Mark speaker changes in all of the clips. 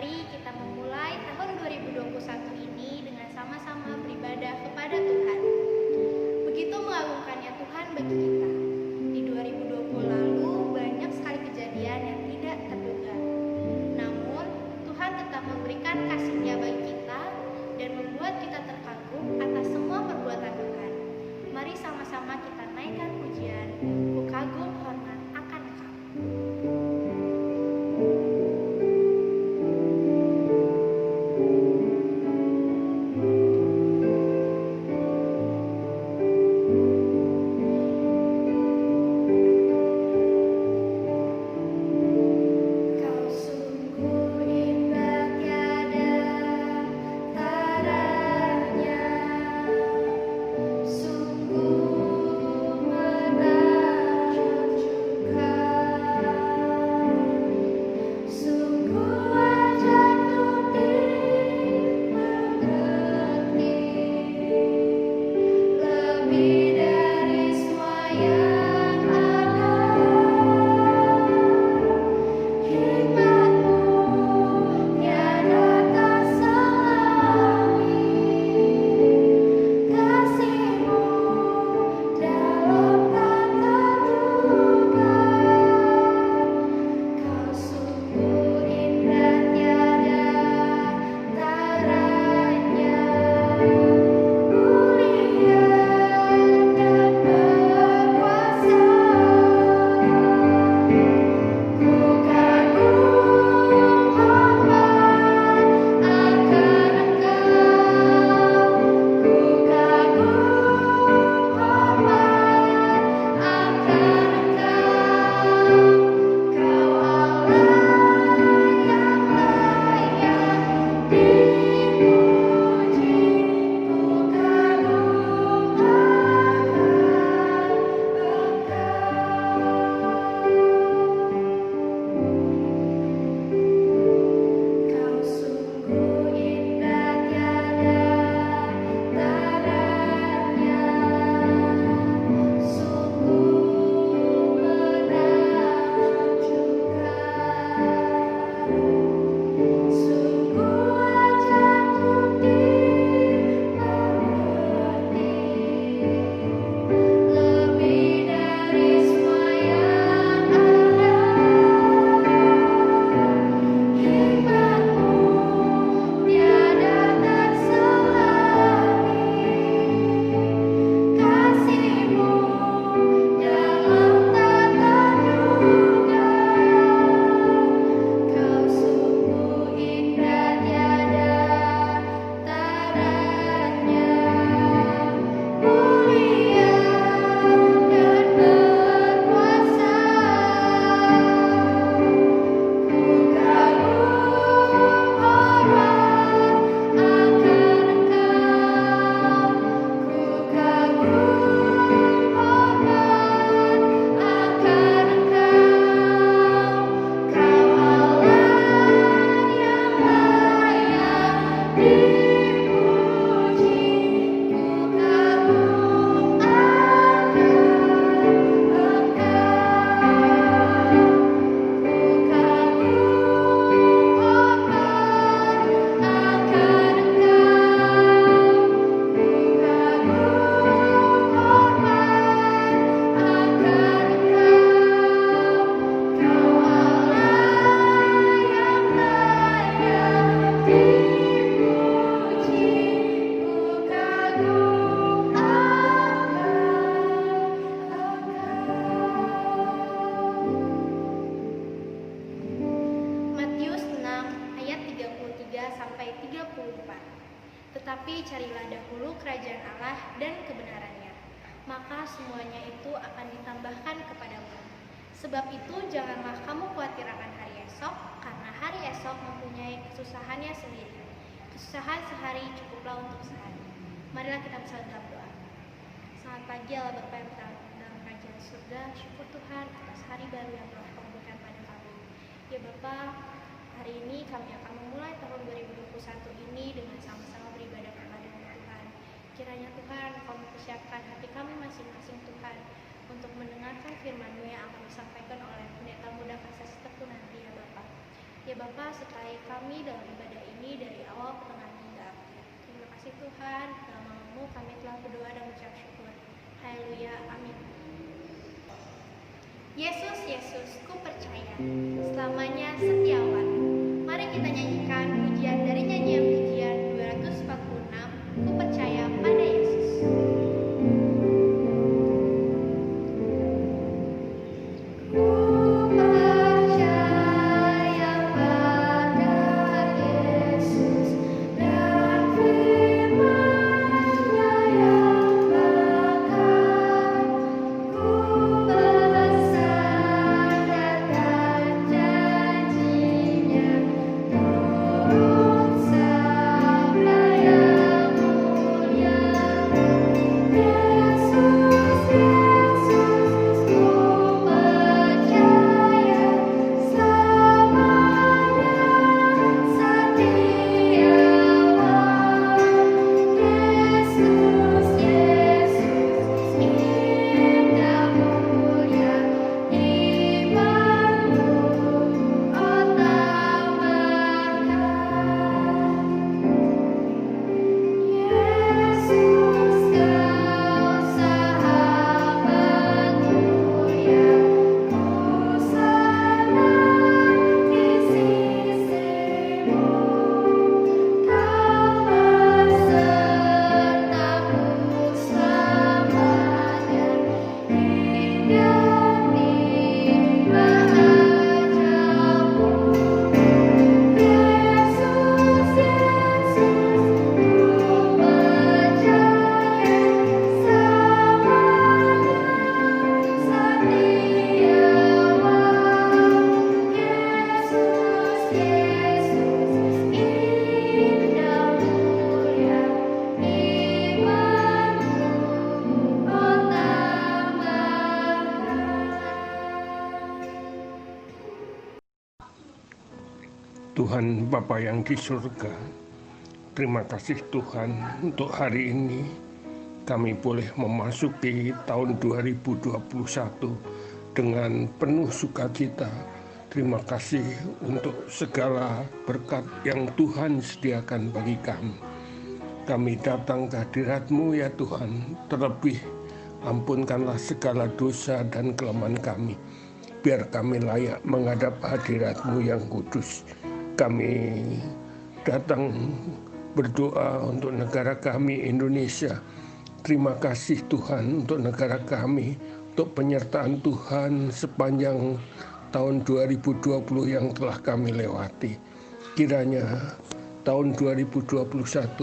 Speaker 1: Mari kita memulai tahun 2021 ini dengan sama-sama beribadah kepada Tuhan. Begitu mengagumkannya Tuhan bagi kita. Di 2020 lalu banyak sekali kejadian yang tidak terduga. Namun Tuhan tetap memberikan kasih-Nya bagi kita dan membuat kita terkagum atas semua perbuatan Tuhan. Mari sama-sama kita naikkan pujian, Ku kagum hormat akan Engkau. Tetapi carilah dahulu kerajaan Allah dan kebenarannya, maka semuanya itu akan ditambahkan kepadamu. Sebab itu janganlah kamu khawatir akan hari esok, karena hari esok mempunyai kesusahannya sendiri. Kesusahan sehari cukuplah untuk sehari. Marilah kita bersatu dalam doa. Selamat pagi Allah Bapa yang berada dalam kerajaan surga. Syukur Tuhan atas hari baru yang telah Kau berikan pada kami. Ya Bapa, hari ini kami akan memulai tahun 2021 ini dengan sama-sama beribadah kepada Tuhan. Kiranya Tuhan Kau mempersiapkan hati kami masing-masing Tuhan untuk mendengarkan firman-Mu yang akan disampaikan oleh pendeta muda Kasasi Teguh nanti ya Bapa. Ya Bapa, sertai kami dalam ibadah ini dari awal, pertengahan hingga akhir. Terima kasih Tuhan, dalam nama-Mu kami telah berdoa dan mengucap syukur. Haleluya, amin. Yesus, Yesus, ku percaya, selamanya setiawan. Mari kita nyanyikan pujian dari nyanyian pujian 246, ku percaya pada Yesus.
Speaker 2: Tuhan Bapa yang di surga, terima kasih Tuhan untuk hari ini kami boleh memasuki tahun 2021 dengan penuh sukacita. Terima kasih untuk segala berkat yang Tuhan sediakan bagi kami. Kami datang ke hadirat-Mu ya Tuhan, terlebih ampunkanlah segala dosa dan kelemahan kami, biar kami layak menghadap hadirat-Mu yang kudus. Kami datang berdoa untuk negara kami Indonesia. Terima kasih Tuhan untuk negara kami, untuk penyertaan Tuhan sepanjang tahun 2020 yang telah kami lewati. Kiranya tahun 2021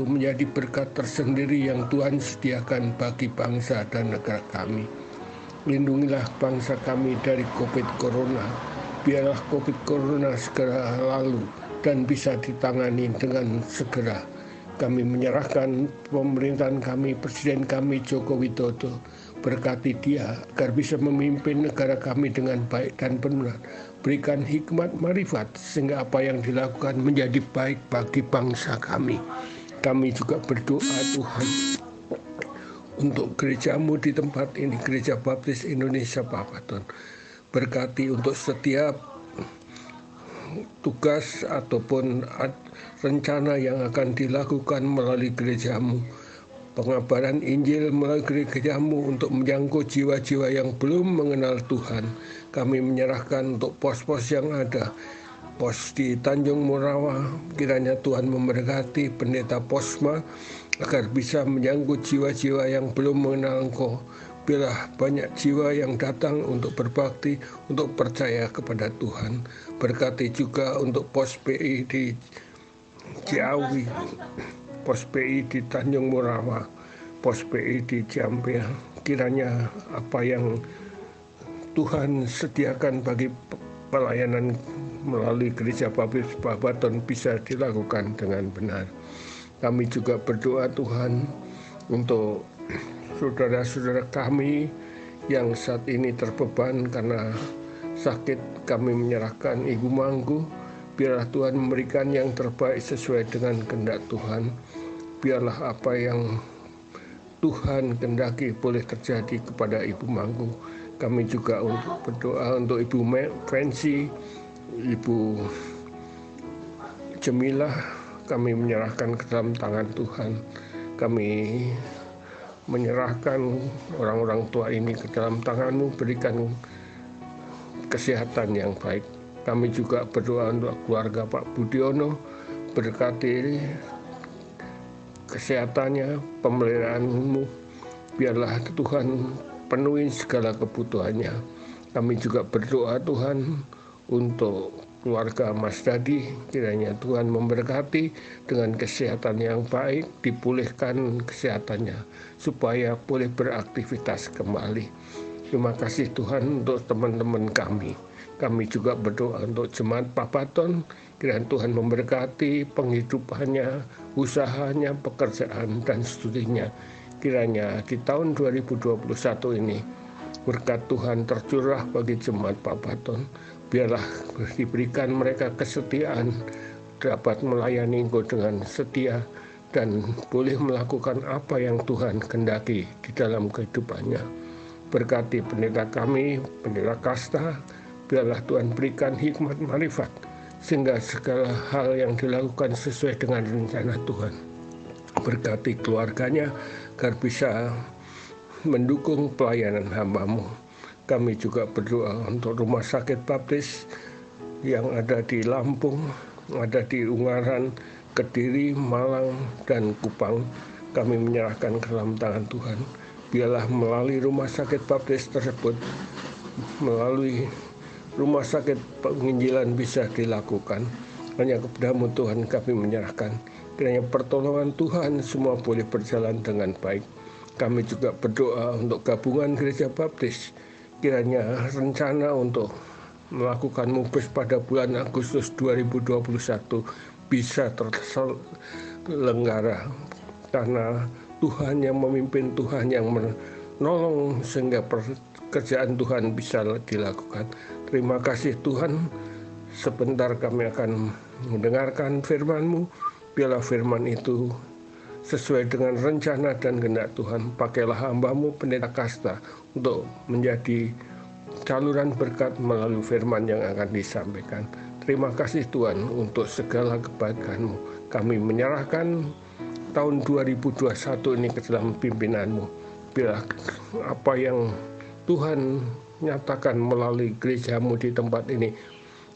Speaker 2: menjadi berkat tersendiri yang Tuhan sediakan bagi bangsa dan negara kami. Lindungilah bangsa kami dari COVID Corona. Biarlah COVID Corona segera lalu dan bisa ditangani dengan segera. Kami menyerahkan pemerintahan kami, Presiden kami Joko Widodo. Berkati dia agar bisa memimpin negara kami dengan baik dan benar. Berikan hikmat marifat sehingga apa yang dilakukan menjadi baik bagi bangsa kami. Kami juga berdoa Tuhan untuk gereja-Mu di tempat ini, Gereja Baptis Indonesia Babaton. Berkati untuk setiap tugas ataupun rencana yang akan dilakukan melalui gereja-Mu. Pengabaran Injil melalui gereja-Mu untuk menjangkau jiwa-jiwa yang belum mengenal Tuhan. Kami menyerahkan untuk pos-pos yang ada. Pos di Tanjung Morawa, kiranya Tuhan memberkati pendeta Posma agar bisa menjangkau jiwa-jiwa yang belum mengenal Engkau. Biarlah banyak jiwa yang datang untuk berbakti, untuk percaya kepada Tuhan. Berkati juga untuk pos PI di Ciawi, pos PI di Tanjung Morawa, pos PI di Jampel. Kiranya apa yang Tuhan sediakan bagi pelayanan melalui Gereja Baptis Babaton bisa dilakukan dengan benar. Kami juga berdoa Tuhan untuk saudara-saudara kami yang saat ini terbeban karena sakit. Kami menyerahkan Ibu Manggu. Biarlah Tuhan memberikan yang terbaik sesuai dengan kehendak Tuhan. Biarlah apa yang Tuhan kehendaki boleh terjadi kepada Ibu Manggu. Kami juga untuk berdoa untuk Ibu Fancy, Ibu Jemilah kami menyerahkan ke dalam tangan Tuhan. Kami menyerahkan orang-orang tua ini ke dalam tangan-Mu, berikan kesehatan yang baik. Kami juga berdoa untuk keluarga Pak Budiono, berkati kesehatannya, pemeliharaan-Mu, biarlah Tuhan penuhi segala kebutuhannya. Kami juga berdoa Tuhan untuk keluarga Mas Dadi, kiranya Tuhan memberkati dengan kesehatan yang baik, dipulihkan kesehatannya supaya boleh beraktivitas kembali. Terima kasih Tuhan untuk teman-teman kami. Kami juga berdoa untuk jemaat Papaton, kiranya Tuhan memberkati penghidupannya, usahanya, pekerjaan, dan studinya. Kiranya di tahun 2021 ini berkat Tuhan tercurah bagi jemaat Papaton. Biarlah diberikan mereka kesetiaan, dapat melayani Engkau dengan setia, dan boleh melakukan apa yang Tuhan kehendaki di dalam kehidupannya. Berkati pendeta kami, pendeta Kasta, biarlah Tuhan berikan hikmat marifat, sehingga segala hal yang dilakukan sesuai dengan rencana Tuhan. Berkati keluarganya, agar bisa mendukung pelayanan hamba-Mu. Kami juga berdoa untuk rumah sakit baptis yang ada di Lampung, ada di Ungaran, Kediri, Malang, dan Kupang. Kami menyerahkan ke dalam tangan Tuhan. Biarlah melalui rumah sakit baptis tersebut, melalui rumah sakit penginjilan bisa dilakukan. Hanya kepada-Mu Tuhan kami menyerahkan. Kiranya pertolongan Tuhan semua boleh berjalan dengan baik. Kami juga berdoa untuk gabungan gereja baptis. Kiranya rencana untuk melakukan mubes pada bulan Agustus 2021 bisa terselenggara. Karena Tuhan yang memimpin, Tuhan yang menolong sehingga pekerjaan Tuhan bisa dilakukan. Terima kasih Tuhan. Sebentar kami akan mendengarkan firman-Mu. Biarlah firman itu sesuai dengan rencana dan kehendak Tuhan. Pakailah hamba-Mu pendeta Kasta untuk menjadi saluran berkat melalui firman yang akan disampaikan. Terima kasih Tuhan untuk segala kebaikan-Mu. Kami menyerahkan tahun 2021 ini ke dalam pimpinan-Mu. Biarlah apa yang Tuhan nyatakan melalui gereja-Mu di tempat ini,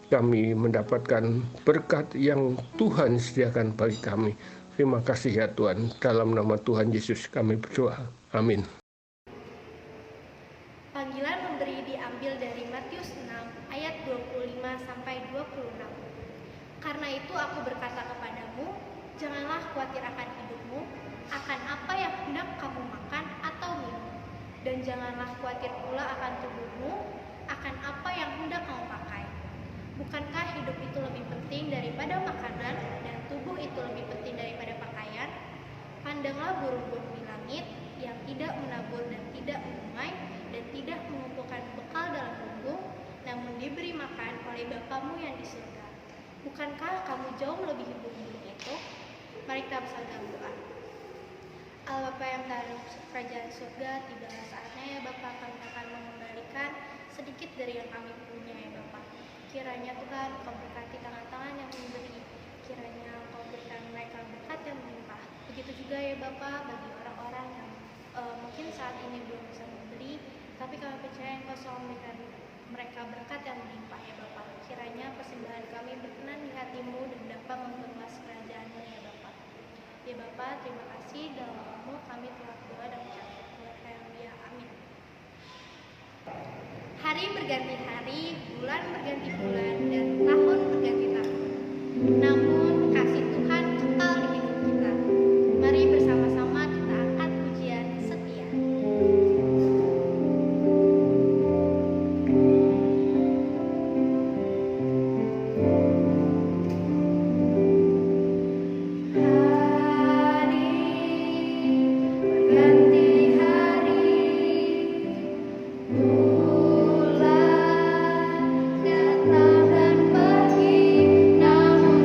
Speaker 2: kami mendapatkan berkat yang Tuhan sediakan bagi kami. Terima kasih ya Tuhan. Dalam nama Tuhan Yesus kami berdoa. Amin.
Speaker 1: Panggilan memberi diambil dari Matius 6 ayat 25-26. Karena itu aku berkata kepadamu, janganlah khawatir akan hidupmu, akan apa yang hendak kamu makan atau minum. Dan janganlah khawatir pula akan tubuhmu, akan apa yang hendak kamu pakai. Bukankah hidup itu lebih penting daripada makanan, dan tubuh itu lebih penting daripada pakaian? Pandanglah burung-burung di langit, yang tidak menabur dan tidak menumai, dan tidak mengumpulkan bekal dalam lumbung, namun diberi makan oleh Bapamu yang di surga. Bukankah kamu jauh melebihi burung-burung itu? Mari kita bersama doa. Allah Bapa yang dalam kerajaan surga, tibalah saatnya ya Bapa, kami akan mengembalikan sedikit dari yang kami punya ya Bapa. Kiranya Tuhan Kau berkati tangan-tangan yang memberi, kiranya Kau berikan mereka berkat yang melimpah. Begitu juga ya Bapa bagi orang-orang yang mungkin saat ini belum bisa memberi, tapi kami percaya Engkau selalu memberikan mereka berkat yang melimpah ya Bapa. Kiranya persembahan kami berkenan di hati-Mu dan dapat memperluas kerajaan-Mu ya Bapa. Ya Bapa, terima kasih, dalam nama-Mu kami telah berdoa dan mengucap haleluya, amin. Hari berganti hari, bulan berganti bulan, dan tahun berganti tahun. Namun kasih Tuhan kekal di hidup kita. Mari bersama-sama kita angkat pujian setia. Bulan datang dan pergi, namun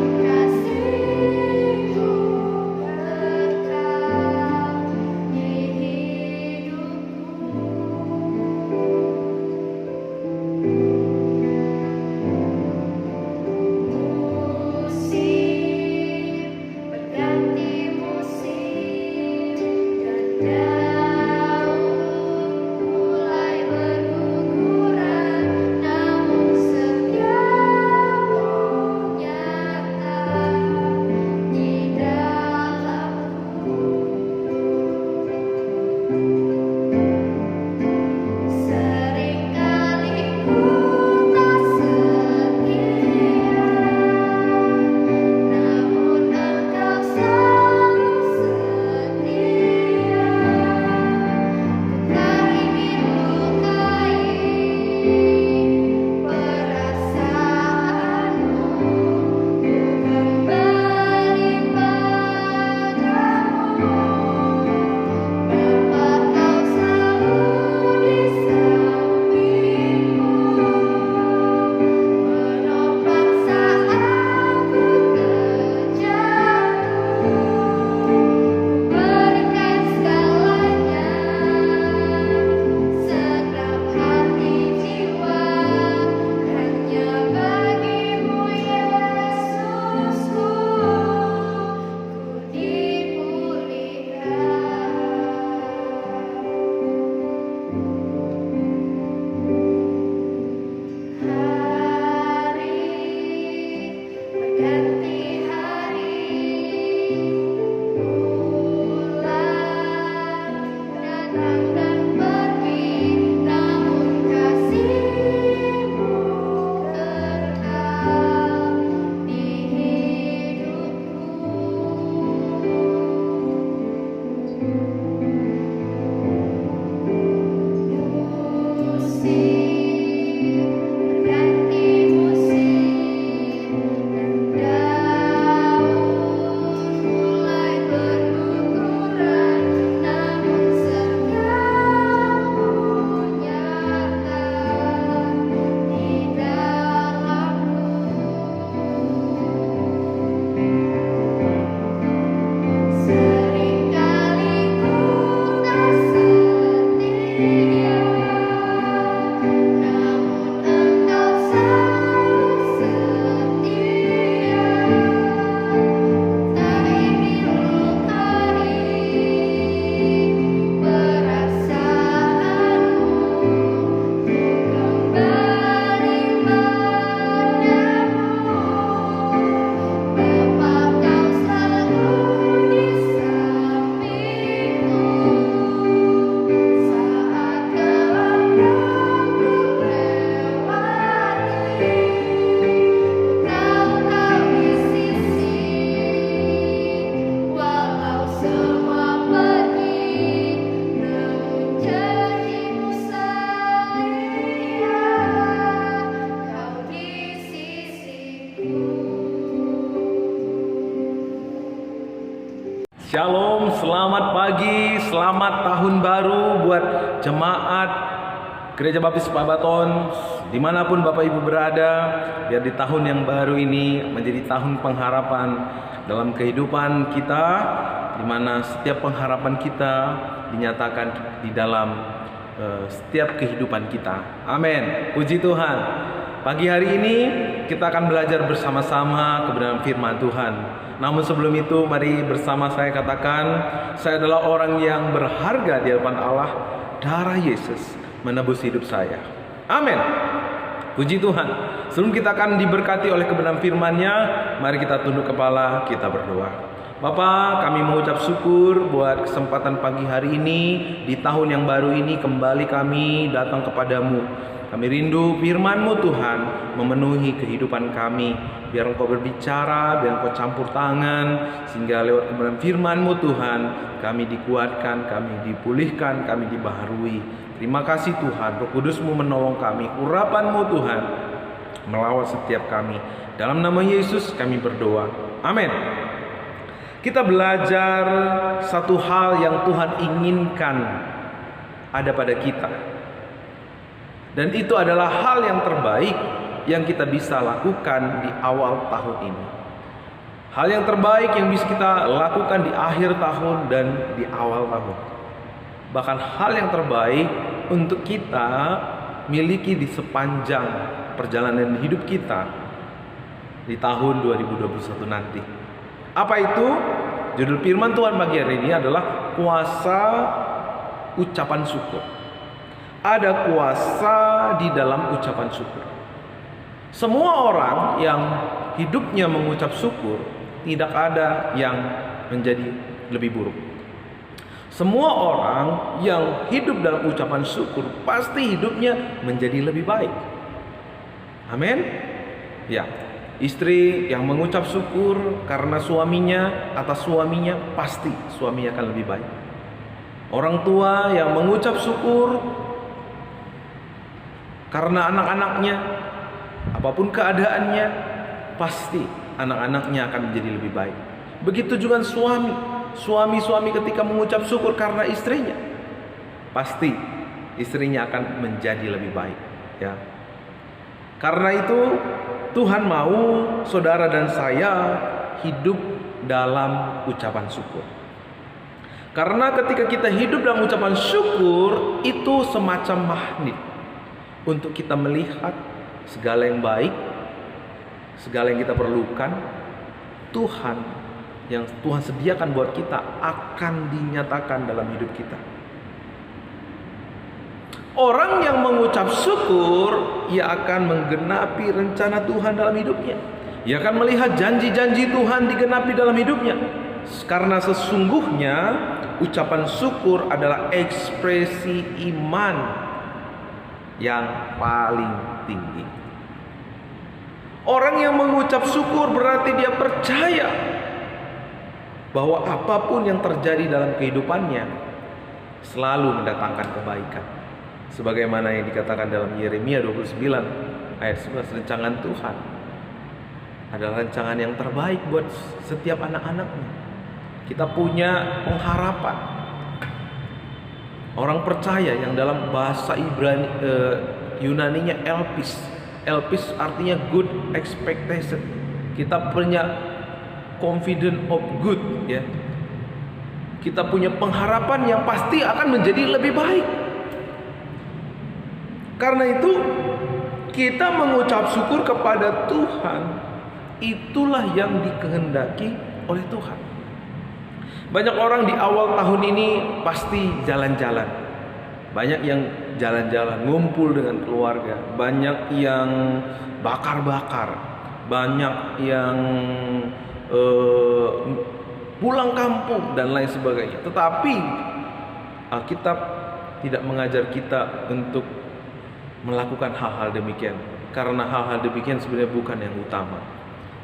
Speaker 1: Ganti hari, bulan datang dan pergi, namun kasih-Mu kekal di hidupku. Musim berganti musim, dan daun mulai berguguran, namun setiap-Mu nyata di dalamku. Seringkali ku tak setia, namun Engkau selalu setia. Tak ingin lukai perasaanmu, ku kembali padamu. Bapa, Kau selalu di sampingku saat gelap yang ku lewati. Kau di sisi, walau semua pergi, namun janji-Mu setia. Kau di sisiku.
Speaker 3: Shalom, selamat pagi, selamat tahun baru buat jemaat Gereja Baptis Pabaton, dimanapun Bapak Ibu berada. Biar di tahun yang baru ini menjadi tahun pengharapan dalam kehidupan kita, di mana setiap pengharapan kita dinyatakan di dalam setiap kehidupan kita. Amin, puji Tuhan. Pagi hari ini kita akan belajar bersama-sama kebenaran firman Tuhan. Namun sebelum itu, mari bersama saya katakan, saya adalah orang yang berharga di hadapan Allah. Darah Yesus menebus hidup saya. Amin. Puji Tuhan. Sebelum kita akan diberkati oleh kebenaran firman-Nya, mari kita tunduk kepala, kita berdoa. Bapa, kami mengucap syukur buat kesempatan pagi hari ini, di tahun yang baru ini kembali kami datang kepadamu. Kami rindu firman-Mu Tuhan memenuhi kehidupan kami. Biar Engkau berbicara, biar Engkau campur tangan, sehingga lewat kebenaran firman-Mu Tuhan kami dikuatkan, kami dipulihkan, kami dibaharui. Terima kasih Tuhan, Roh Kudus-Mu menolong kami, urapan-Mu Tuhan melawat setiap kami. Dalam nama Yesus kami berdoa, amin. Kita belajar satu hal yang Tuhan inginkan ada pada kita. Dan itu adalah hal yang terbaik yang kita bisa lakukan di awal tahun ini. Hal yang terbaik yang bisa kita lakukan di akhir tahun dan di awal tahun. Bahkan hal yang terbaik untuk kita miliki di sepanjang perjalanan hidup kita di tahun 2021 nanti. Apa itu? Judul firman Tuhan pagi hari ini adalah kuasa ucapan syukur. Ada kuasa di dalam ucapan syukur. Semua orang yang hidupnya mengucap syukur, tidak ada yang menjadi lebih buruk. Semua orang yang hidup dalam ucapan syukur, pasti hidupnya menjadi lebih baik. Amin. Ya, istri yang mengucap syukur karena suaminya, atas suaminya, pasti suaminya akan lebih baik. Orang tua yang mengucap syukur karena anak-anaknya, apapun keadaannya, pasti anak-anaknya akan menjadi lebih baik. Begitu juga suami ketika mengucap syukur karena istrinya, pasti istrinya akan menjadi lebih baik. Ya, karena itu Tuhan mau saudara dan saya hidup dalam ucapan syukur. Karena ketika kita hidup dalam ucapan syukur, itu semacam magnet untuk kita melihat segala yang baik, segala yang kita perlukan, yang Tuhan sediakan buat kita akan dinyatakan dalam hidup kita. Orang yang mengucap syukur, ia akan menggenapi rencana Tuhan dalam hidupnya. Ia akan melihat janji-janji Tuhan digenapi dalam hidupnya. Karena sesungguhnya ucapan syukur adalah ekspresi iman yang paling tinggi. Orang yang mengucap syukur berarti dia percaya bahwa apapun yang terjadi dalam kehidupannya selalu mendatangkan kebaikan. Sebagaimana yang dikatakan dalam Yeremia 29 ayat 11, rancangan Tuhan adalah rancangan yang terbaik buat setiap anak-anaknya. Kita punya pengharapan. Orang percaya yang dalam bahasa Ibrani Yunaninya elpis. Elpis artinya good expectation. Kita punya confident of good, ya. Kita punya pengharapan yang pasti akan menjadi lebih baik. Karena itu kita mengucap syukur kepada Tuhan, itulah yang dikehendaki oleh Tuhan. Banyak orang di awal tahun ini pasti jalan-jalan. Banyak yang jalan-jalan, ngumpul dengan keluarga. Banyak yang bakar-bakar. Banyak yang pulang kampung dan lain sebagainya. Tetapi Alkitab tidak mengajar kita untuk melakukan hal-hal demikian, karena hal-hal demikian sebenarnya bukan yang utama.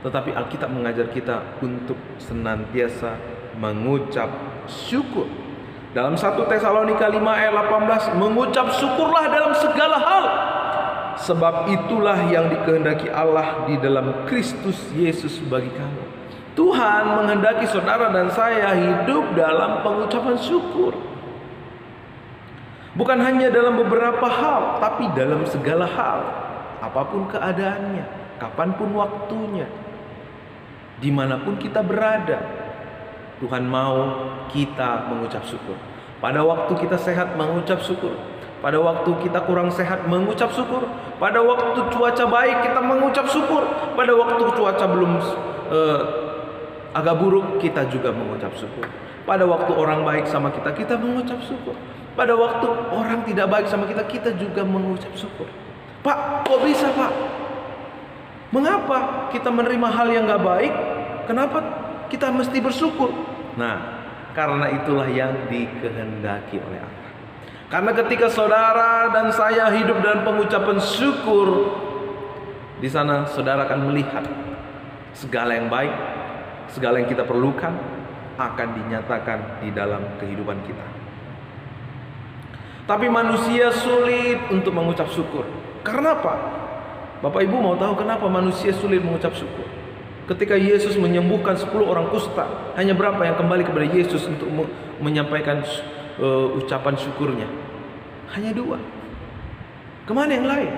Speaker 3: Tetapi Alkitab mengajar kita untuk senantiasa mengucap syukur. Dalam 1 Tesalonika 5 ayat 18, mengucap syukurlah dalam segala hal, sebab itulah yang dikehendaki Allah di dalam Kristus Yesus bagi kamu. Tuhan menghendaki saudara dan saya hidup dalam pengucapan syukur. Bukan hanya dalam beberapa hal, tapi dalam segala hal. Apapun keadaannya, kapanpun waktunya, dimanapun kita berada, Tuhan mau kita mengucap syukur. Pada waktu kita sehat, mengucap syukur. Pada waktu kita kurang sehat, mengucap syukur. Pada waktu cuaca baik, kita mengucap syukur. Pada waktu cuaca belum agak buruk, kita juga mengucap syukur. Pada waktu orang baik sama kita, kita mengucap syukur. Pada waktu orang tidak baik sama kita, kita juga mengucap syukur. Pak, kok bisa Pak? Mengapa kita menerima hal yang gak baik? Kenapa kita mesti bersyukur? Nah, karena itulah yang dikehendaki oleh Allah. Karena ketika saudara dan saya hidup dalam pengucapan syukur, di sana saudara akan melihat segala yang baik, segala yang kita perlukan akan dinyatakan di dalam kehidupan kita. Tapi manusia sulit untuk mengucap syukur. Karena apa? Bapak Ibu mau tahu kenapa manusia sulit mengucap syukur? Ketika Yesus menyembuhkan 10 orang kusta, hanya berapa yang kembali kepada Yesus untuk menyampaikan ucapan syukurnya? Hanya 2. Kemana yang lain?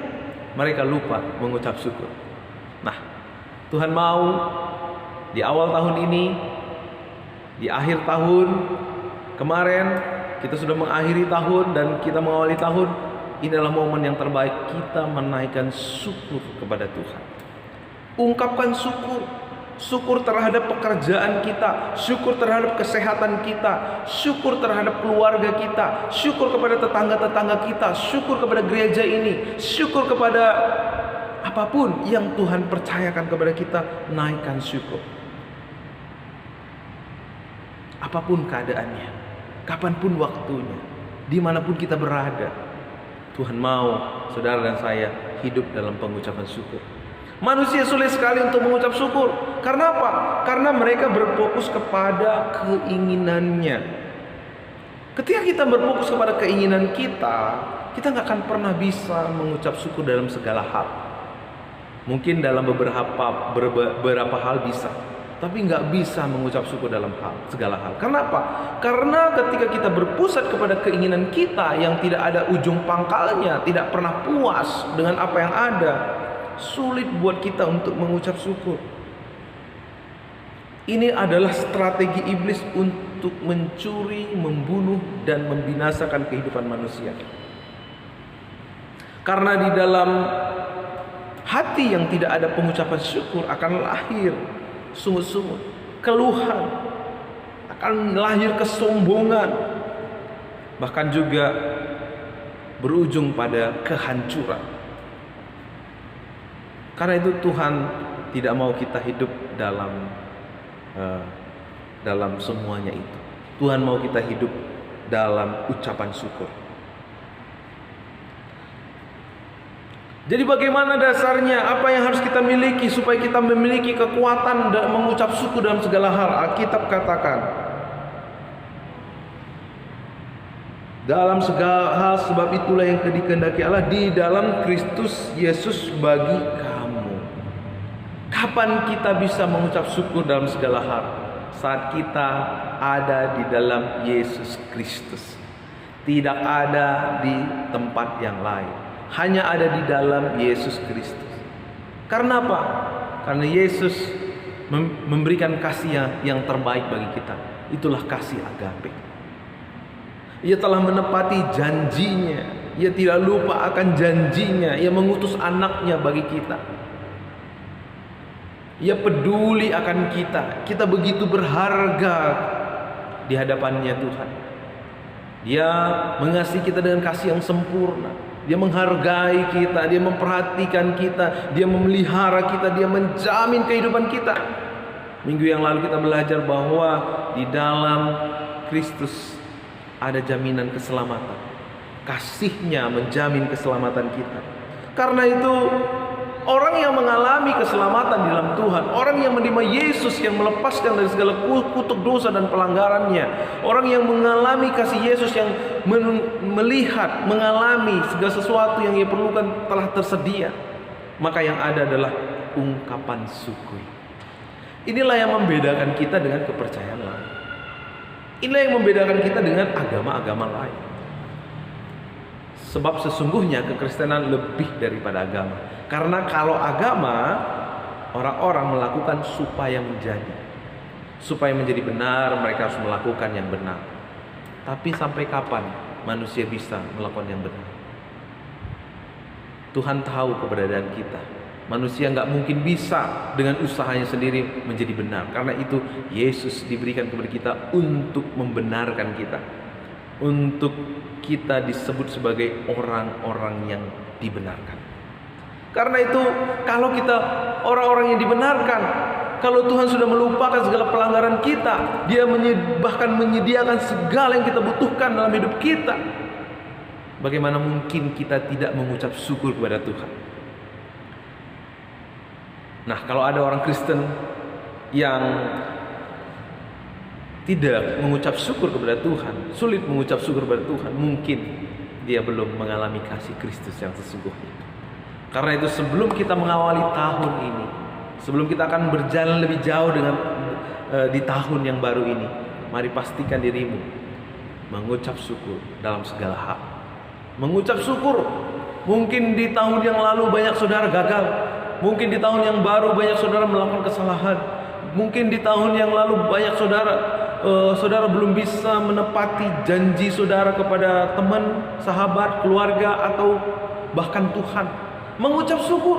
Speaker 3: Mereka lupa mengucap syukur. Nah, Tuhan mau di awal tahun ini, di akhir tahun kemarin, kita sudah mengakhiri tahun dan kita mengawali tahun. Ini adalah momen yang terbaik kita menaikkan syukur kepada Tuhan. Ungkapkan syukur. Syukur terhadap pekerjaan kita, syukur terhadap kesehatan kita, syukur terhadap keluarga kita, syukur kepada tetangga-tetangga kita, syukur kepada gereja ini, syukur kepada apapun yang Tuhan percayakan kepada kita. Naikkan syukur. Apapun keadaannya, kapanpun waktunya, dimanapun kita berada, Tuhan mau saudara dan saya hidup dalam pengucapan syukur. Manusia sulit sekali untuk mengucap syukur. Karena apa? Karena mereka berfokus kepada keinginannya. Ketika kita berfokus kepada keinginan kita, kita gak akan pernah bisa mengucap syukur dalam segala hal. Mungkin dalam beberapa hal bisa, tapi nggak bisa mengucap syukur dalam segala hal. Karena apa? Karena ketika kita berpusat kepada keinginan kita yang tidak ada ujung pangkalnya, tidak pernah puas dengan apa yang ada, sulit buat kita untuk mengucap syukur. Ini adalah strategi iblis untuk mencuri, membunuh, dan membinasakan kehidupan manusia. Karena di dalam hati yang tidak ada pengucapan syukur akan lahir sungut-sungut, keluhan, akan lahir kesombongan, bahkan juga berujung pada kehancuran. Karena itu Tuhan tidak mau kita hidup dalam semuanya itu. Tuhan mau kita hidup dalam ucapan syukur. Jadi bagaimana dasarnya? Apa yang harus kita miliki supaya kita memiliki kekuatan dan mengucap syukur dalam segala hal? Alkitab katakan, dalam segala hal, sebab itulah yang dikehendaki Allah di dalam Kristus Yesus bagi kamu. Kapan kita bisa mengucap syukur dalam segala hal? Saat kita ada di dalam Yesus Kristus. Tidak ada di tempat yang lain, hanya ada di dalam Yesus Kristus. Karena apa? Karena Yesus memberikan kasih yang terbaik bagi kita. Itulah kasih agape. Ia telah menepati janjinya. Ia tidak lupa akan janjinya. Ia mengutus anaknya bagi kita. Ia peduli akan kita. Kita begitu berharga di hadapannya Tuhan. Dia mengasihi kita dengan kasih yang sempurna. Dia menghargai kita, dia memperhatikan kita, dia memelihara kita, dia menjamin kehidupan kita. Minggu yang lalu kita belajar bahwa di dalam Kristus ada jaminan keselamatan. Kasih-Nya menjamin keselamatan kita. Karena itu orang yang mengalami keselamatan di dalam Tuhan, orang yang menerima Yesus yang melepaskan dari segala kutuk dosa dan pelanggarannya, orang yang mengalami kasih Yesus yang melihat, mengalami segala sesuatu yang ia perlukan telah tersedia, maka yang ada adalah ungkapan syukur. Inilah yang membedakan kita dengan kepercayaan lain. Inilah yang membedakan kita dengan agama-agama lain. Sebab sesungguhnya kekristenan lebih daripada agama. Karena kalau agama, orang-orang melakukan supaya menjadi. Supaya menjadi benar, mereka harus melakukan yang benar. Tapi sampai kapan manusia bisa melakukan yang benar? Tuhan tahu keberadaan kita. Manusia nggak mungkin bisa dengan usahanya sendiri menjadi benar. Karena itu Yesus diberikan kepada kita untuk membenarkan kita, untuk kita disebut sebagai orang-orang yang dibenarkan. Karena itu kalau kita orang-orang yang dibenarkan, kalau Tuhan sudah melupakan segala pelanggaran kita, Dia bahkan menyediakan segala yang kita butuhkan dalam hidup kita, bagaimana mungkin kita tidak mengucap syukur kepada Tuhan? Nah, kalau ada orang Kristen yang tidak mengucap syukur kepada Tuhan, sulit mengucap syukur kepada Tuhan, mungkin dia belum mengalami kasih Kristus yang sesungguhnya. Karena itu sebelum kita mengawali tahun ini, sebelum kita akan berjalan lebih jauh dengan di tahun yang baru ini, mari pastikan dirimu mengucap syukur dalam segala hal. Mengucap syukur, mungkin di tahun yang lalu banyak saudara gagal. Mungkin di tahun yang baru banyak saudara melakukan kesalahan. Mungkin di tahun yang lalu banyak saudara belum bisa menepati janji saudara kepada teman, sahabat, keluarga, atau bahkan Tuhan. Mengucap syukur.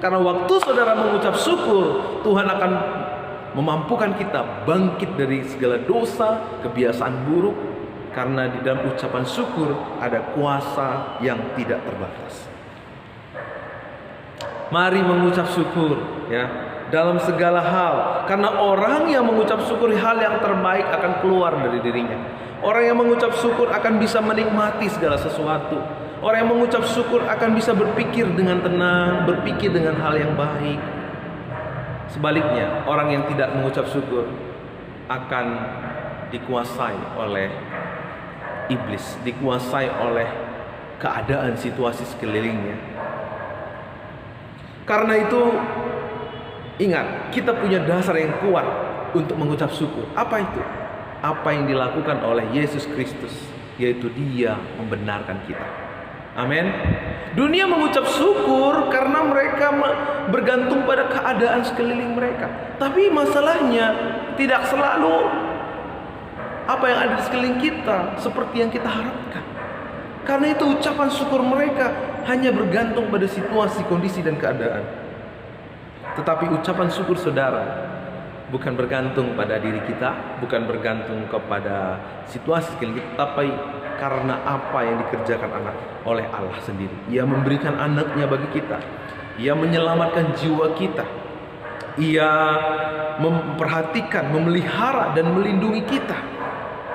Speaker 3: Karena waktu saudara mengucap syukur, Tuhan akan memampukan kita bangkit dari segala dosa, kebiasaan buruk. Karena di dalam ucapan syukur ada kuasa yang tidak terbatas. Mari mengucap syukur ya dalam segala hal, karena orang yang mengucap syukur hal yang terbaik akan keluar dari dirinya. Orang yang mengucap syukur akan bisa menikmati segala sesuatu. Orang yang mengucap syukur akan bisa berpikir dengan tenang, berpikir dengan hal yang baik. Sebaliknya, orang yang tidak mengucap syukur akan dikuasai oleh iblis, dikuasai oleh keadaan situasi sekelilingnya. Karena itu ingat, kita punya dasar yang kuat untuk mengucap syukur. Apa itu? Apa yang dilakukan oleh Yesus Kristus, yaitu Dia membenarkan kita. Amin. Dunia mengucap syukur karena mereka bergantung pada keadaan sekeliling mereka. Tapi masalahnya tidak selalu apa yang ada di sekeliling kita seperti yang kita harapkan. Karena itu ucapan syukur mereka hanya bergantung pada situasi, kondisi, dan keadaan. Tetapi ucapan syukur saudara bukan bergantung pada diri kita, bukan bergantung kepada situasi sekeliling kita, tapi karena apa yang dikerjakan oleh Allah sendiri. Ia memberikan anaknya bagi kita. Ia menyelamatkan jiwa kita. Ia memperhatikan, memelihara dan melindungi kita.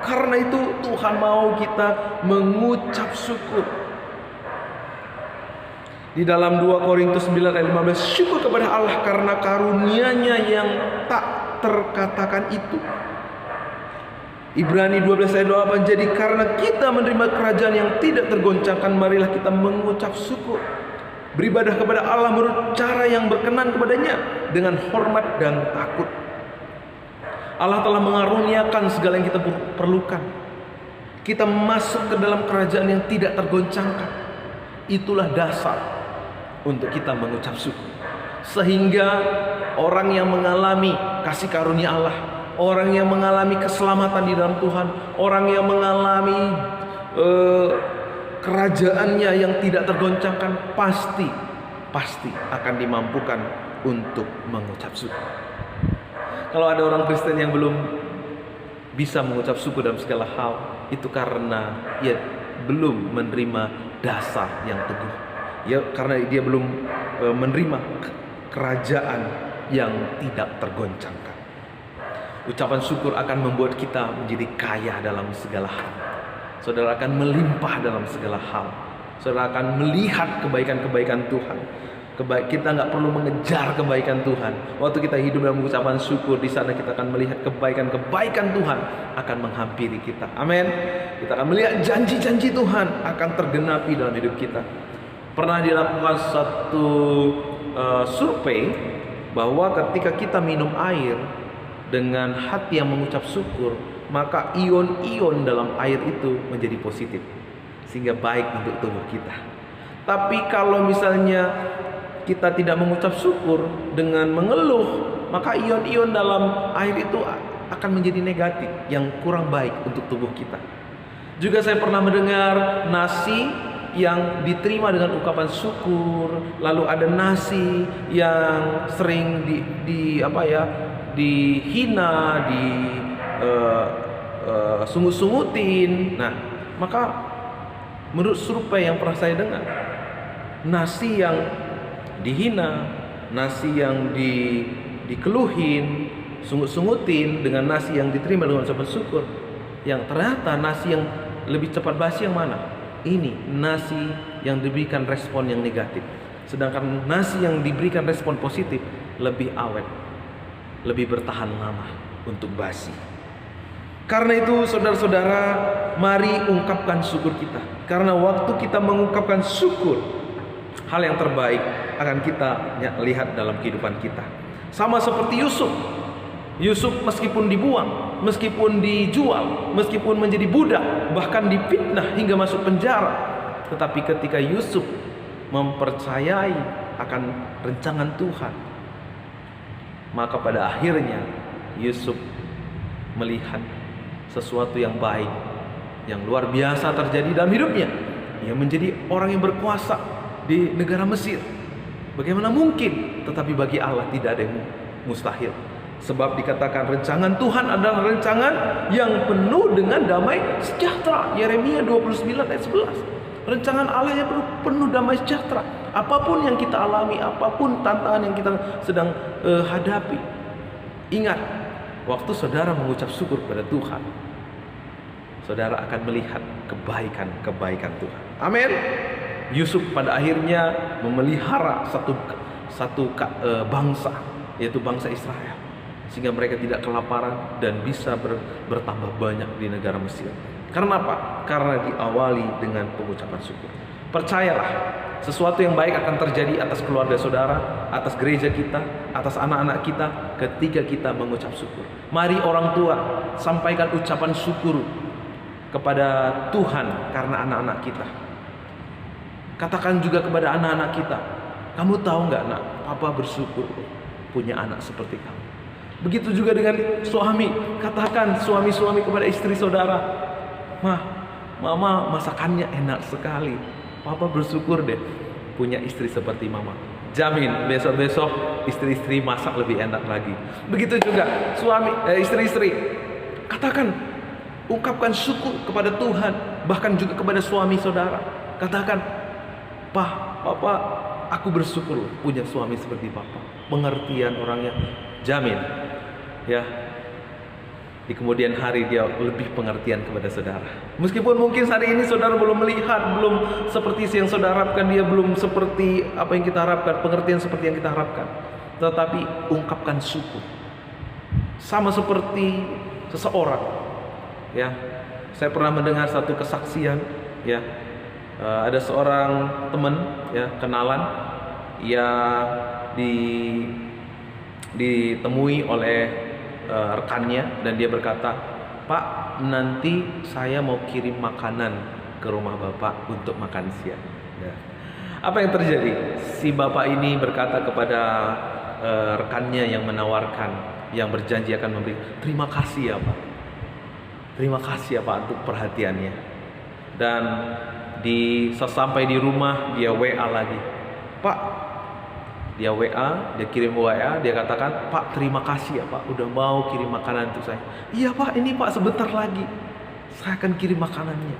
Speaker 3: Karena itu Tuhan mau kita mengucap syukur. Di dalam 2 Korintus 9 ayat 15, syukur kepada Allah karena karunia-Nya yang tak terkatakan itu. Ibrani 12 ayat 28, jadi karena kita menerima kerajaan yang tidak tergoncangkan, marilah kita mengucap syukur. Beribadah kepada Allah menurut cara yang berkenan kepadanya dengan hormat dan takut. Allah telah mengaruniakan segala yang kita perlukan. Kita masuk ke dalam kerajaan yang tidak tergoncangkan. Itulah dasar untuk kita mengucap syukur. Sehingga orang yang mengalami kasih karunia Allah, orang yang mengalami keselamatan di dalam Tuhan, orang yang mengalami kerajaannya yang tidak tergoncangkan, pasti akan dimampukan untuk mengucap syukur. Kalau ada orang Kristen yang belum bisa mengucap syukur dalam segala hal, itu karena ia belum menerima dasar yang teguh. Ya, karena dia belum menerima kerajaan yang tidak tergoncangkan. Ucapan syukur akan membuat kita menjadi kaya dalam segala hal. Saudara akan melimpah dalam segala hal. Saudara akan melihat kebaikan-kebaikan Tuhan. Kita nggak perlu mengejar kebaikan Tuhan. Waktu kita hidup dalam ucapan syukur, di sana kita akan melihat kebaikan-kebaikan Tuhan akan menghampiri kita. Amin. Kita akan melihat janji-janji Tuhan akan tergenapi dalam hidup kita. Pernah dilakukan satu survei bahwa ketika kita minum air dengan hati yang mengucap syukur, maka ion-ion dalam air itu menjadi positif, sehingga baik untuk tubuh kita. Tapi kalau misalnya kita tidak mengucap syukur dengan mengeluh, maka ion-ion dalam air itu akan menjadi negatif, yang kurang baik untuk tubuh kita. Juga saya pernah mendengar nasi yang diterima dengan ungkapan syukur, lalu ada nasi yang sering dihina, sungut-sungutin. Nah, maka menurut survei yang pernah saya dengar, nasi yang dihina, nasi yang dikeluhin, sungut-sungutin dengan nasi yang diterima dengan ucapan syukur, yang ternyata nasi yang lebih cepat basi yang mana? Ini nasi yang diberikan respon yang negatif. Sedangkan nasi yang diberikan respon positif lebih awet, lebih bertahan lama untuk basi. Karena itu saudara-saudara, mari ungkapkan syukur kita. Karena waktu kita mengungkapkan syukur, hal yang terbaik akan kita lihat dalam kehidupan kita. Sama seperti Yusuf. Yusuf meskipun dibuang, meskipun dijual, meskipun menjadi budak, bahkan difitnah hingga masuk penjara, tetapi ketika Yusuf mempercayai akan rencangan Tuhan, maka pada akhirnya Yusuf melihat sesuatu yang baik, yang luar biasa terjadi dalam hidupnya. Ia menjadi orang yang berkuasa di negara Mesir. Bagaimana mungkin? Tetapi bagi Allah tidak ada yang mustahil. Sebab dikatakan rencangan Tuhan adalah rencangan yang penuh dengan damai sejahtera. Yeremia 29 ayat 11. Rencangan Allah yang penuh damai sejahtera. Apapun yang kita alami, apapun tantangan yang kita sedang hadapi, ingat, waktu saudara mengucap syukur kepada Tuhan, saudara akan melihat kebaikan-kebaikan Tuhan. Amin. Yusuf pada akhirnya memelihara satu bangsa, yaitu bangsa Israel, sehingga mereka tidak kelaparan dan bisa bertambah banyak di negara Mesir. Karena apa? Karena diawali dengan pengucapan syukur. Percayalah, sesuatu yang baik akan terjadi atas keluarga saudara, atas gereja kita, atas anak-anak kita ketika kita mengucap syukur. Mari orang tua, sampaikan ucapan syukur kepada Tuhan karena anak-anak kita. Katakan juga kepada anak-anak kita, kamu tahu nggak nak, papa bersyukur punya anak seperti kamu. Begitu juga dengan suami. Katakan suami-suami kepada istri saudara, mama masakannya enak sekali. Papa bersyukur deh punya istri seperti mama. Jamin besok-besok istri-istri masak lebih enak lagi. Begitu juga istri-istri. Katakan, ungkapkan syukur kepada Tuhan, bahkan juga kepada suami saudara. Katakan, papa aku bersyukur punya suami seperti Bapak. Pengertian orangnya, jamin ya, di kemudian hari dia lebih pengertian kepada saudara. Meskipun mungkin hari ini saudara belum melihat, belum seperti yang saudara harapkan, dia belum seperti apa yang kita harapkan, pengertian seperti yang kita harapkan, tetapi ungkapkan syukur. Sama seperti seseorang ya, saya pernah mendengar satu kesaksian ya, ada seorang teman ya, kenalan yang ditemui oleh rekannya, dan dia berkata, "Pak, nanti saya mau kirim makanan ke rumah Bapak untuk makan siang." Ya. Apa yang terjadi? Si bapak ini berkata kepada rekannya yang menawarkan, yang berjanji akan memberi, "Terima kasih ya Pak, terima kasih ya Pak untuk perhatiannya." Dan sesampai di rumah dia WA lagi, "Pak," dia WA, dia kirim WA, dia katakan, "Pak, terima kasih ya Pak, udah mau kirim makanan untuk saya." "Iya Pak, ini Pak sebentar lagi saya akan kirim makanannya."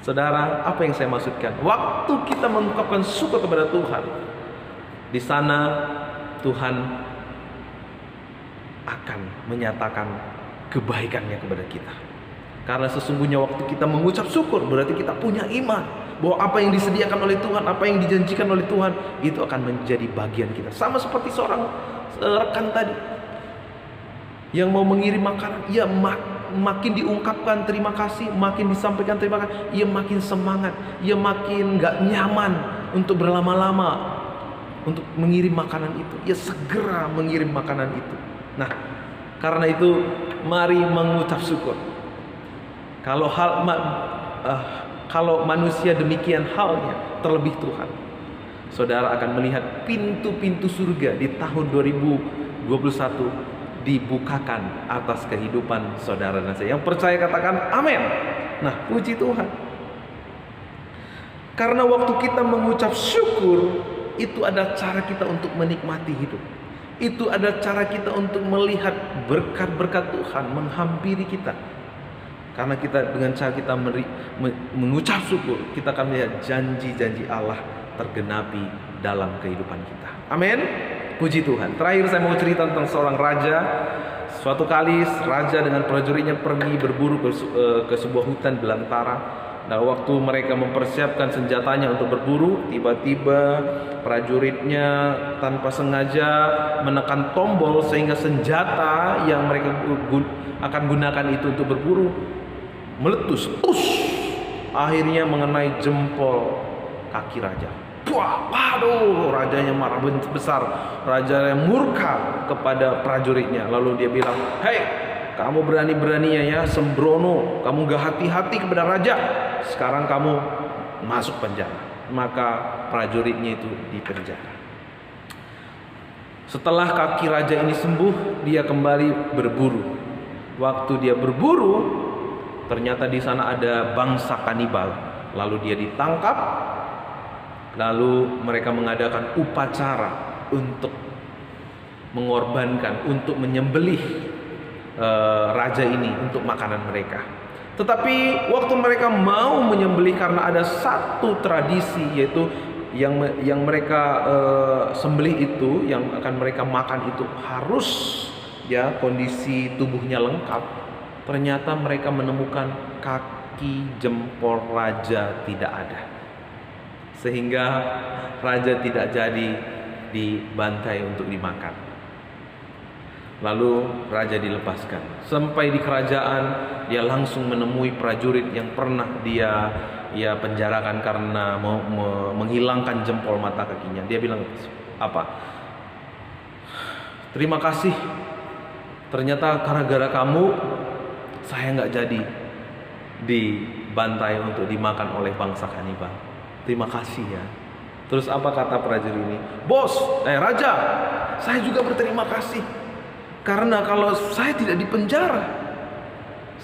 Speaker 3: Saudara, apa yang saya maksudkan? Waktu kita mengungkapkan syukur kepada Tuhan, di sana Tuhan akan menyatakan kebaikannya kepada kita. Karena sesungguhnya waktu kita mengucap syukur, berarti kita punya iman bahwa apa yang disediakan oleh Tuhan, apa yang dijanjikan oleh Tuhan, itu akan menjadi bagian kita. Sama seperti seorang rekan tadi yang mau mengirim makanan, ia makin diungkapkan terima kasih, makin disampaikan terima kasih, ia makin semangat, ia makin gak nyaman untuk berlama-lama untuk mengirim makanan itu. Ia segera mengirim makanan itu. Nah, karena itu mari mengucap syukur. Kalau manusia demikian halnya, terlebih Tuhan, saudara akan melihat pintu-pintu surga di tahun 2021 dibukakan atas kehidupan saudara dan saya. Yang percaya katakan amin. Nah, puji Tuhan. Karena waktu kita mengucap syukur, itu ada cara kita untuk menikmati hidup. Itu ada cara kita untuk melihat berkat-berkat Tuhan menghampiri kita. Karena kita dengan cara kita mengucap syukur, kita akan melihat janji-janji Allah tergenapi dalam kehidupan kita. Amin. Puji Tuhan. Terakhir saya mau cerita tentang seorang raja. Suatu kali raja dengan prajuritnya pergi berburu ke sebuah hutan belantara. Nah, waktu mereka mempersiapkan senjatanya untuk berburu, tiba-tiba prajuritnya tanpa sengaja menekan tombol sehingga senjata yang mereka akan gunakan itu untuk berburu meletus. Akhirnya mengenai jempol kaki raja. Wah, waduh, rajanya marah besar. Raja yang murka kepada prajuritnya. Lalu dia bilang, "Hei, kamu berani-beraninya ya sembrono, kamu gak hati-hati kepada raja. Sekarang kamu masuk penjara." Maka prajuritnya itu dipenjara. Setelah kaki raja ini sembuh, dia kembali berburu. Waktu dia berburu, ternyata di sana ada bangsa kanibal. Lalu dia ditangkap. Lalu mereka mengadakan upacara untuk mengorbankan, untuk menyembelih raja ini untuk makanan mereka. Tetapi waktu mereka mau menyembelih, karena ada satu tradisi, yaitu yang mereka sembelih itu, yang akan mereka makan itu harus ya kondisi tubuhnya lengkap. Ternyata mereka menemukan kaki jempol raja tidak ada, sehingga raja tidak jadi dibantai untuk dimakan. Lalu raja dilepaskan. Sampai di kerajaan, dia langsung menemui prajurit yang pernah dia penjarakan karena menghilangkan jempol mata kakinya. Dia bilang apa? "Terima kasih. Ternyata gara-gara kamu saya nggak jadi dibantai untuk dimakan oleh bangsa kanibal. Terima kasih ya." Terus apa kata prajurit ini? Raja, saya juga berterima kasih. Karena kalau saya tidak dipenjara,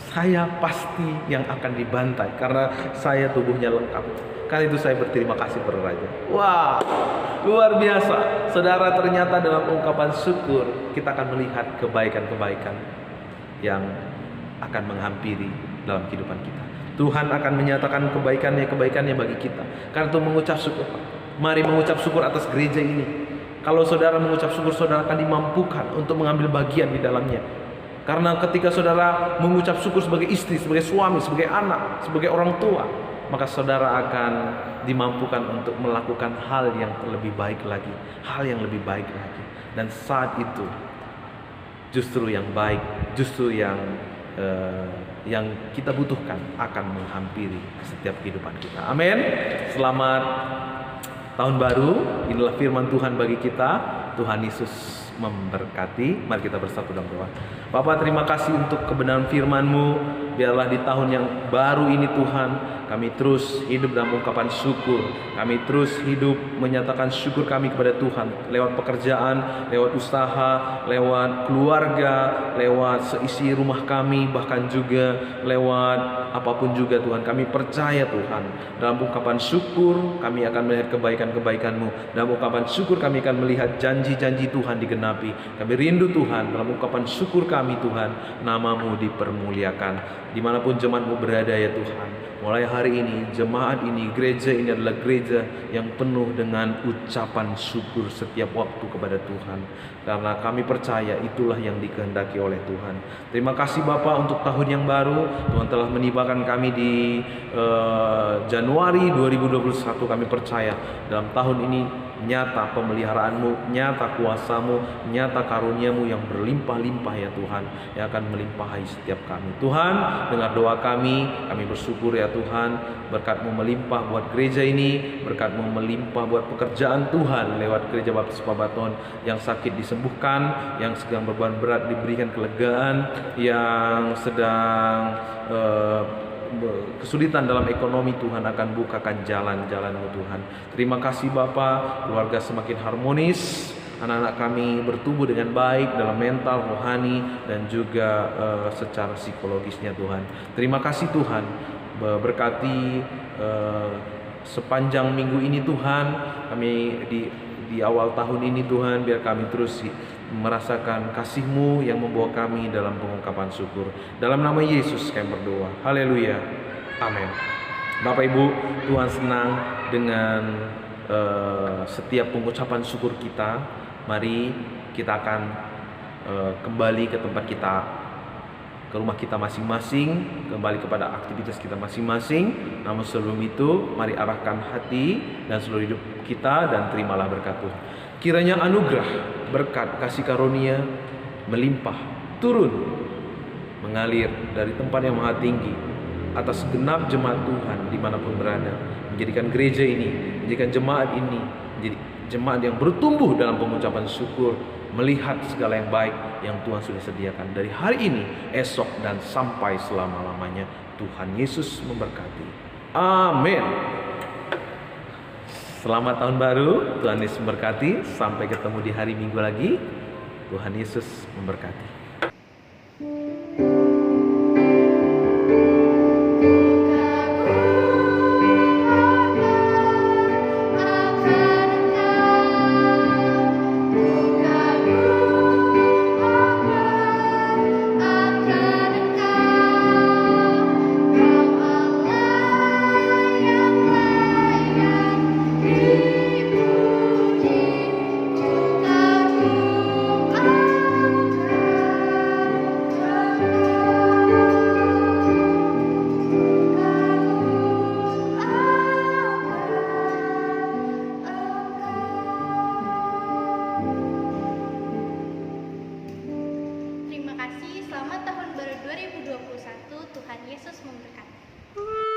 Speaker 3: saya pasti yang akan dibantai, karena saya tubuhnya lengkap. Karena itu saya berterima kasih kepada raja. Wah, luar biasa. Saudara, ternyata dalam ungkapan syukur kita akan melihat kebaikan-kebaikan yang akan menghampiri dalam kehidupan kita. Tuhan akan menyatakan kebaikannya bagi kita. Karena itu mengucap syukur. Mari mengucap syukur atas gereja ini. Kalau saudara mengucap syukur, saudara akan dimampukan untuk mengambil bagian di dalamnya. Karena ketika saudara mengucap syukur sebagai istri, sebagai suami, sebagai anak, sebagai orang tua, maka saudara akan dimampukan untuk melakukan hal yang lebih baik lagi, hal yang lebih baik lagi. Dan saat itu justru yang baik, justru yang kita butuhkan akan menghampiri setiap kehidupan kita. Amin. Selamat tahun baru. Inilah firman Tuhan bagi kita. Tuhan Yesus memberkati. Mari kita bersatu dalam doa. Bapa, terima kasih untuk kebenaran firman-Mu. Biarlah di tahun yang baru ini Tuhan, kami terus hidup dalam ungkapan syukur. Kami terus hidup menyatakan syukur kami kepada Tuhan lewat pekerjaan, lewat usaha, lewat keluarga, lewat seisi rumah kami, bahkan juga lewat apapun juga Tuhan. Kami percaya Tuhan, dalam ungkapan syukur kami akan melihat kebaikan-kebaikan-Mu. Dalam ungkapan syukur kami akan melihat janji-janji Tuhan digenapi. Kami rindu Tuhan, dalam ungkapan syukur kami Tuhan, nama-Mu dipermuliakan. Dimanapun jemaat-Mu berada ya Tuhan, mulai hari ini, jemaat ini, gereja ini adalah gereja yang penuh dengan ucapan syukur setiap waktu kepada Tuhan. Karena kami percaya itulah yang dikehendaki oleh Tuhan. Terima kasih Bapa untuk tahun yang baru. Tuhan telah menibakan kami di Januari 2021. Kami percaya dalam tahun ini nyata pemeliharaan-Mu, nyata kuasa-Mu, nyata karunia-Mu yang berlimpah-limpah ya Tuhan, yang akan melimpahi setiap kami. Tuhan, dengar doa kami bersyukur ya Tuhan, berkat-Mu melimpah buat gereja ini, berkat-Mu melimpah buat pekerjaan Tuhan lewat Gereja Baptis Pabaton. Yang sakit disembuhkan, yang sedang beban berat diberikan kelegaan, yang sedang kesulitan dalam ekonomi, Tuhan akan bukakan jalan-jalan-Mu Tuhan. Terima kasih Bapa, keluarga semakin harmonis, anak-anak kami bertumbuh dengan baik dalam mental, rohani, dan juga secara psikologisnya Tuhan. Terima kasih Tuhan, berkati sepanjang minggu ini Tuhan, kami di awal tahun ini Tuhan, biar kami terus merasakan kasih-Mu yang membawa kami dalam pengungkapan syukur. Dalam nama Yesus kami berdoa. Haleluya. Amin. Bapak Ibu, Tuhan senang dengan setiap pengucapan syukur kita. Mari kita akan kembali ke tempat kita, ke rumah kita masing-masing, kembali kepada aktivitas kita masing-masing. Namun sebelum itu, mari arahkan hati dan seluruh hidup kita dan terimalah berkat Tuhan. Kiranya anugerah, berkat, kasih karunia melimpah, turun, mengalir dari tempat yang maha tinggi atas genap jemaat Tuhan dimanapun berada. Menjadikan gereja ini, menjadikan jemaat ini menjadi jemaat yang bertumbuh dalam pengucapan syukur, melihat segala yang baik yang Tuhan sudah sediakan dari hari ini, esok, dan sampai selama-lamanya. Tuhan Yesus memberkati. Amin. Selamat tahun baru, Tuhan Yesus memberkati. Sampai ketemu di hari Minggu lagi. Tuhan Yesus memberkati.
Speaker 1: Terima kasih, selamat tahun baru 2021. Tuhan Yesus memberkati.